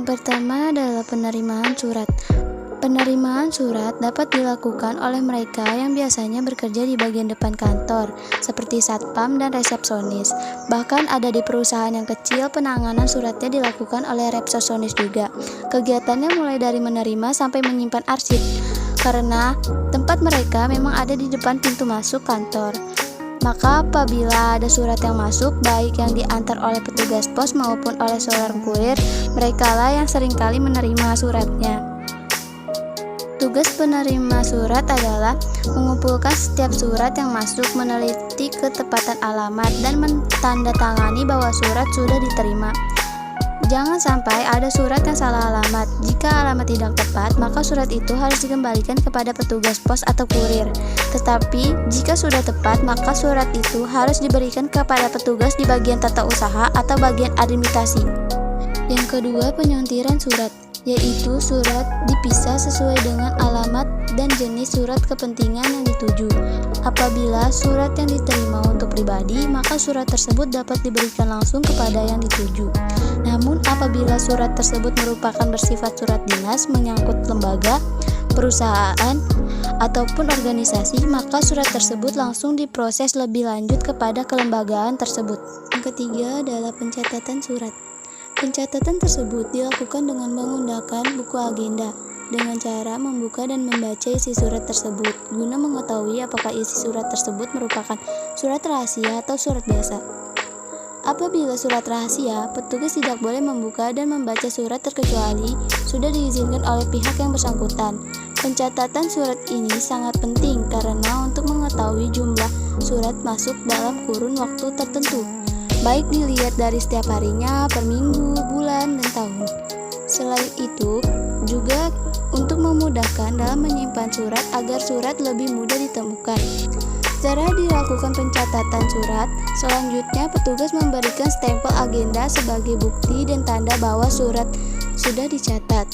Yang pertama adalah penerimaan surat. Penerimaan surat dapat dilakukan oleh mereka yang biasanya bekerja di bagian depan kantor, seperti satpam dan resepsionis. Bahkan ada di perusahaan yang kecil, penanganan suratnya dilakukan oleh resepsionis juga. Kegiatannya mulai dari menerima sampai menyimpan arsip, karena tempat mereka memang ada di depan pintu masuk kantor. Maka apabila ada surat yang masuk, baik yang diantar oleh petugas pos maupun oleh seorang kurir, merekalah yang seringkali menerima suratnya. Tugas penerima surat adalah mengumpulkan setiap surat yang masuk, meneliti ketepatan alamat, dan menandatangani bahwa surat sudah diterima. Jangan sampai ada surat yang salah alamat. Jika alamat tidak tepat, maka surat itu harus dikembalikan kepada petugas pos atau kurir. Tetapi, jika sudah tepat, maka surat itu harus diberikan kepada petugas di bagian tata usaha atau bagian administrasi. Yang kedua, penyortiran surat, yaitu surat dipisah sesuai dengan alamat dan jenis surat kepentingan yang dituju. Apabila surat yang diterima untuk pribadi, maka surat tersebut dapat diberikan langsung kepada yang dituju. Namun apabila surat tersebut merupakan bersifat surat dinas menyangkut lembaga, perusahaan, ataupun organisasi, maka surat tersebut langsung diproses lebih lanjut kepada kelembagaan tersebut. Yang ketiga adalah pencatatan surat. Pencatatan tersebut dilakukan dengan menggunakan buku agenda, dengan cara membuka dan membaca isi surat tersebut, guna mengetahui apakah isi surat tersebut merupakan surat rahasia atau surat biasa. Apabila surat rahasia, petugas tidak boleh membuka dan membaca surat terkecuali sudah diizinkan oleh pihak yang bersangkutan. Pencatatan surat ini sangat penting karena untuk mengetahui jumlah surat masuk dalam kurun waktu tertentu, baik dilihat dari setiap harinya, per minggu, bulan, dan tahun. Selain itu, juga untuk memudahkan dalam menyimpan surat agar surat lebih mudah ditemukan. Setelah dilakukan pencatatan surat, selanjutnya petugas memberikan stempel agenda sebagai bukti dan tanda bahwa surat sudah dicatat.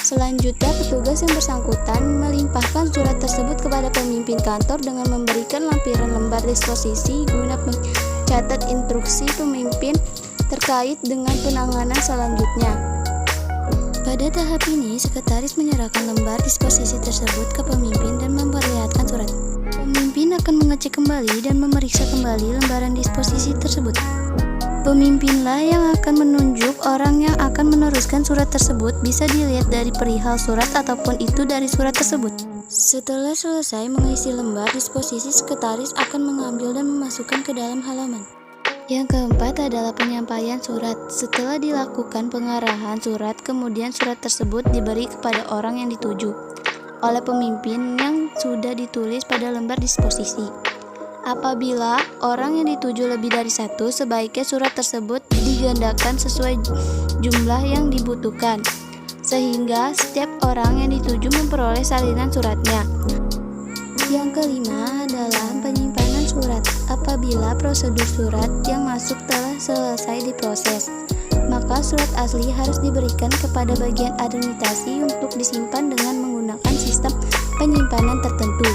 Selanjutnya, petugas yang bersangkutan melimpahkan surat tersebut kepada pemimpin kantor dengan memberikan lampiran lembar disposisi guna mencatat instruksi pemimpin terkait dengan penanganan selanjutnya. Pada tahap ini, sekretaris menyerahkan lembar disposisi tersebut ke pemimpin dan memperlihatkan surat. Pemimpin akan mengecek kembali dan memeriksa kembali lembaran disposisi tersebut. Pemimpinlah yang akan menunjuk orang yang akan meneruskan surat tersebut, bisa dilihat dari perihal surat ataupun itu dari surat tersebut. Setelah selesai mengisi lembar disposisi, sekretaris akan mengambil dan memasukkan ke dalam halaman. Yang keempat adalah penyampaian surat. Setelah dilakukan pengarahan surat, kemudian surat tersebut diberi kepada orang yang dituju oleh pemimpin yang sudah ditulis pada lembar disposisi. Apabila orang yang dituju lebih dari satu, sebaiknya surat tersebut digandakan sesuai jumlah yang dibutuhkan, sehingga setiap orang yang dituju memperoleh salinan suratnya. Yang kelima adalah penyimpanan surat. Apabila prosedur surat yang masuk telah selesai diproses, maka surat asli harus diberikan kepada bagian administrasi untuk disimpan dengan menggunakan sistem penyimpanan tertentu.